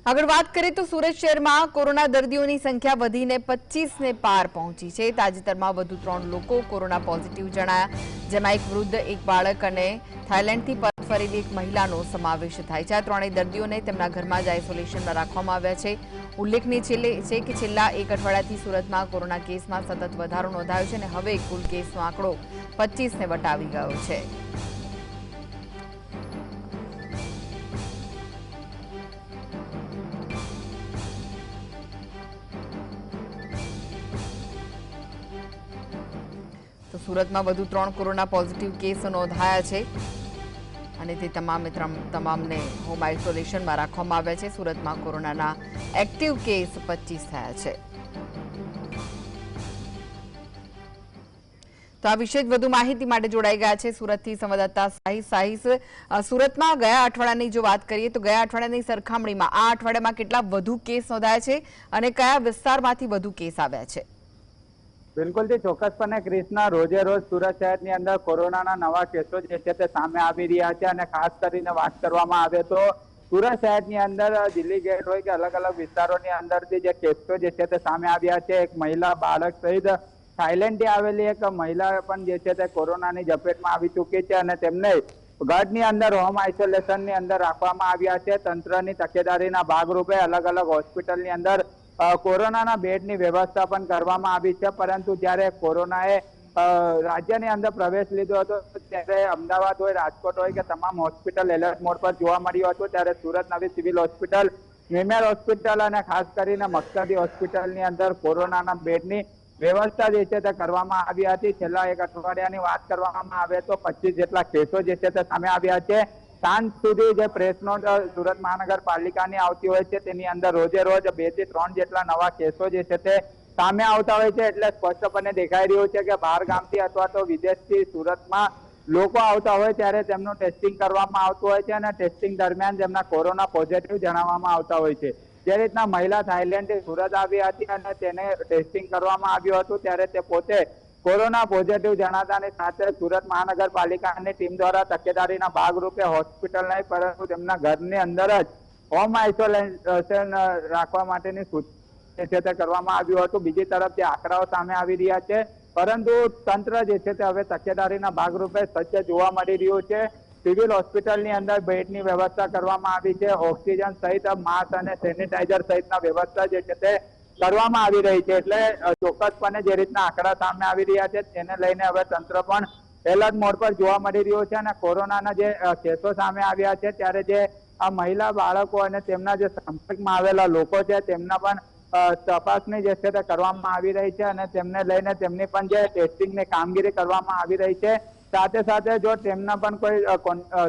આગળ વાત કરીએ તો સુરત શહેરમાં કોરોના દર્દીઓની સંખ્યા વધીને 25 ને પાર પહોંચી છે। તાજેતરમાં વધુ 3 લોકો કોરોના પોઝિટિવ જણાયા, જેમાં એક વૃદ્ધ, એક બાળક અને થાઈલેન્ડથી પરત ફરેલી એક મહિલાનો સમાવેશ થાય છે। આ ત્રણેય દર્દીઓને તેમના ઘરમાં જ આઇસોલેશનમાં રાખવામાં આવ્યા છે। ઉલ્લેખનીય છે કે છેલ્લા એક અઠવાડિયાથી સુરતમાં કોરોના કેસમાં સતત વધારો નોંધાયો છે અને હવે કુલ કેસનો આંકડો 25 ને વટાવી ગયો છે। તો સુરતમાં વધુ 3 કોરોના પોઝિટિવ કેસ નોંધાયા છે અને તે તમામને હોમ આઇસોલેશનમાં રાખવામાં આવ્યા છે। સુરતમાં કોરોનાના એક્ટિવ કેસ 25 થયા છે। તો આ વિશે વધુ માહિતી માટે જોડાઈ ગયા છે સુરતથી સંવાદદાતા સાહિસ। સુરતમાં ગયા અઠવાડિયાની જો વાત કરીએ તો ગયા અઠવાડિયાની સરખામણીમાં આ અઠવાડિયામાં કેટલા વધુ કેસ નોંધાયા છે અને કયા વિસ્તારમાંથી વધુ કેસ આવ્યા છે? બિલકુલ થી ચોક્કસપણે ક્રિષ્ના, રોજે રોજ સુરત શહેરની અંદર કોરોનાના નવા કેસો જે છે તે સામે આવી રહ્યા છે અને ખાસ કરીને વાત કરવામાં આવે તો સુરત શહેરની અંદર દિલ્હી ગેટ હોય કે અલગ અલગ વિસ્તારોની અંદરથી જે કેસો જે છે તે સામે આવ્યા છે। એક મહિલા, બાળક સહિત થાઈલેન્ડથી આવેલી એક મહિલા પણ જે છે તે કોરોનાની ઝપેટમાં આવી ચૂકી છે અને તેમને ઘરની અંદર હોમ આઇસોલેશનની અંદર રાખવામાં આવ્યા છે। તંત્રની તકેદારીના ભાગરૂપે અલગ અલગ હોસ્પિટલની અંદર કોરોનાના બેડની વ્યવસ્થા પણ કરવામાં આવી છે, પરંતુ જ્યારે કોરોનાએ રાજ્યની અંદર પ્રવેશ લીધો હતો ત્યારે અમદાવાદ હોય, રાજકોટ હોય કે તમામ હોસ્પિટલ એલર્ટ મોડ પર જોવા મળ્યું હતું। ત્યારે સુરત નવી સિવિલ હોસ્પિટલ, પ્રીમિયર હોસ્પિટલ અને ખાસ કરીને મક્સદી હોસ્પિટલની અંદર કોરોનાના બેડની વ્યવસ્થા જે છે તે કરવામાં આવી હતી। છેલ્લા એક અઠવાડિયાની વાત કરવામાં આવે તો 25 જેટલા કેસો જે છે તે સામે આવ્યા છે। સાંજ સુધી જે પ્રેસ નોટ સુરત મહાનગરપાલિકાની આવતી હોય છે તેની અંદર રોજે રોજ 2 થી 3 જેટલા નવા કેસો જે છે તે સામે આવતા હોય છે। એટલે સ્પષ્ટપણે દેખાઈ રહ્યું છે કે બહાર ગામથી અથવા તો વિદેશથી સુરતમાં લોકો આવતા હોય ત્યારે તેમનું ટેસ્ટિંગ કરવામાં આવતું હોય છે અને ટેસ્ટિંગ દરમિયાન તેમના કોરોના પોઝિટિવ જણાવવામાં આવતા હોય છે। જે રીતના મહિલા થાઈલેન્ડથી સુરત આવી હતી અને તેને ટેસ્ટિંગ કરવામાં આવ્યું હતું ત્યારે તે પોતે કોરોના પોઝિટિવ જણાતાની સાથે સુરત મહાનગરપાલિકાની ટીમ દ્વારા તકેદારીના ભાગરૂપે હોસ્પિટલ નહીં પરંતુ તેમના ઘરની અંદર જ હોમ આઇસોલેશન રાખવા માટેની સૂચના છે તે કરવામાં આવ્યું હતું। બીજી તરફ જે આંકડાઓ સામે આવી રહ્યા છે, પરંતુ તંત્ર જે છે તે હવે તકેદારીના ભાગરૂપે સજ્જ જોવા મળી રહ્યું છે। સિવિલ હોસ્પિટલની અંદર બેડની વ્યવસ્થા કરવામાં આવી છે, ઓક્સિજન સહિત માસ્ક અને સેનિટાઈઝર સહિતના વ્યવસ્થા જે છે તે કરવામાં આવી રહી છે। એટલે ચોક્કસપણે જે રીતના આંકડા સામે આવી રહ્યા છે તેને લઈને હવે તંત્ર પણ એલર્ટ મોડ પર જોવા મળી રહ્યું છે અને કોરોનાના જે કેસો સામે આવ્યા છે ત્યારે જે આ મહિલા, બાળકો અને તેમના જે સંપર્કમાં આવેલા લોકો છે તેમના પણ તપાસણી જે છે તે કરવામાં આવી રહી છે અને તેમને લઈને તેમની પણ જે ટેસ્ટિંગની કામગીરી કરવામાં આવી રહી છે। સાથે સાથે જો તેમના પણ કોઈ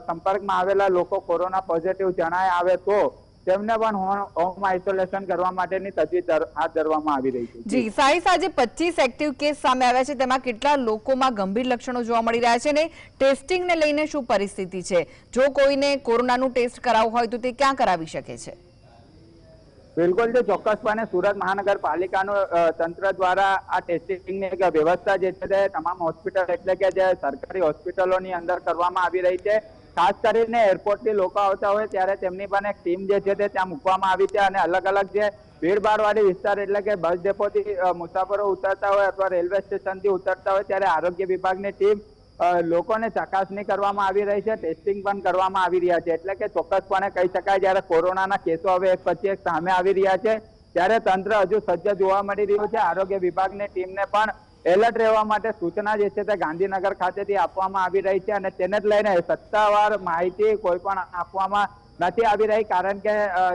સંપર્કમાં આવેલા લોકો કોરોના પોઝિટિવ જણાય આવે તો તેમને પણ હોમ આઇસોલેશન કરવા માટેની તજવીજ હાથ ધરવામાં આવી રહી છે। જી સાહિસ, આજે 25 એક્ટિવ કેસ સામે આવ્યા છે, તેમાં કેટલા લોકોમાં ગંભીર લક્ષણો જોવા મળી રહ્યા છે અને ટેસ્ટિંગને લઈને શું પરિસ્થિતિ છે? જો કોઈને કોરોનાનું ટેસ્ટ કરાવવું હોય તો તે ક્યાં કરાવી શકે છે? બિલકુલ છે, ચોક્કસપણે સુરત મહાનગરપાલિકાનું તંત્ર દ્વારા આ ટેસ્ટિંગની એક વ્યવસ્થા જે છે તે તમામ હોસ્પિટલ એટલે કે જે સરકારી હોસ્પિટલોની અંદર કરવામાં આવી રહી છે। ખાસ કરીને એરપોર્ટથી લોકો આવતા હોય ત્યારે તેમની પણ એક ટીમ જે છે તે ત્યાં મૂકવામાં આવી છે અને અલગ અલગ જે ભીડભાડવાળી વિસ્તાર એટલે કે બસ ડેપોથી મુસાફરો ઉતરતા હોય અથવા રેલવે સ્ટેશનથી ઉતરતા હોય ત્યારે આરોગ્ય વિભાગની ટીમ લોકોને ચકાસણી કરવામાં આવી રહી છે, ટેસ્ટિંગ પણ કરવામાં આવી રહ્યા છે। એટલે કે ચોક્કસપણે કહી શકાય જ્યારે કોરોનાના કેસો હવે એક પછી એક સામે આવી રહ્યા છે ત્યારે તંત્ર હજુ સજ્જ જોવા મળી રહ્યું છે। આરોગ્ય વિભાગની ટીમને પણ એલર્ટ રહેવા માટે સૂચના જે છે તે ગાંધીનગર ખાતેથી આપવામાં આવી રહી છે અને તેને જ લઈને સત્તાવાર માહિતી કોઈ પણ આપવામાં નથી આવી રહી, કારણ કે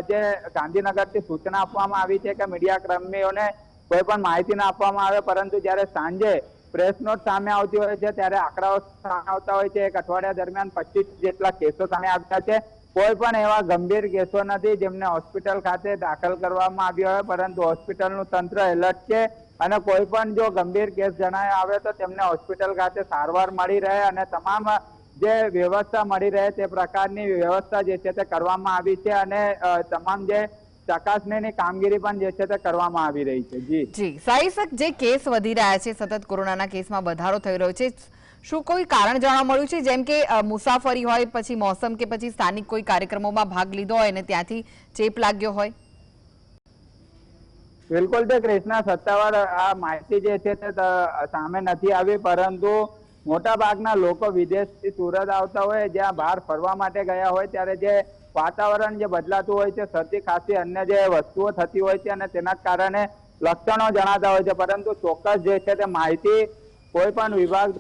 જે ગાંધીનગરથી સૂચના આપવામાં આવી છે કે મીડિયા કર્મીઓને કોઈ પણ માહિતી ના આપવામાં આવે, પરંતુ જ્યારે સાંજે પ્રેસ નોટ સામે આવતી હોય છે ત્યારે આંકડાઓ સામે આવતા હોય છે। એક અઠવાડિયા દરમિયાન 25 જેટલા કેસો સામે આવ્યા છે। કોઈ પણ એવા ગંભીર કેસો નથી જેમને હોસ્પિટલ ખાતે દાખલ કરવામાં આવ્યા હોય, પરંતુ હોસ્પિટલનું તંત્ર એલર્ટ છે અને કોઈ પણ જો ગંભીર કેસ જણાય આવે તો તેમને હોસ્પિટલ ખાતે સારવાર મળી રહે અને તમામ જે વ્યવસ્થા મળી રહે તે પ્રકારની વ્યવસ્થા જે છે તે કરવામાં આવી છે અને તમામ જે ચકાસણીની કામગીરી પણ જે છે તે કરવામાં આવી રહી છે। જી સાહિસ, જે કેસ વધી રહ્યા છે, સતત કોરોનાના કેસમાં વધારો થઈ રહ્યો છે, શું કોઈ કારણ જાણવા મળ્યું છે, જેમ કે મુસાફરી હોય, પછી મોસમ કે પછી સ્થાનિક કોઈ કાર્યક્રમોમાં ભાગ લીધો હોય અને ત્યાંથી ચેપ લાગ્યો હોય? બિલકુલ તે કૃષ્ણા, સત્તાવાર આ માહિતી જે છે તે સામે નથી આવી, પરંતુ મોટા ભાગના લોકો વિદેશથી સુરત આવતા હોય, જ્યાં બહાર ફરવા માટે ગયા હોય ત્યારે જે વાતાવરણ જે બદલાતું હોય છે, શરદી ખાંસી અન્ય જે વસ્તુઓ થતી હોય છે અને તેના કારણે લક્ષણો જણાતા હોય છે, પરંતુ ચોક્કસ જે છે તે માહિતી કોઈ પણ વિભાગ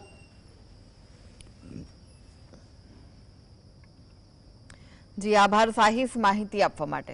જી આભાર સાહિસ માહિતી આપવા માટે.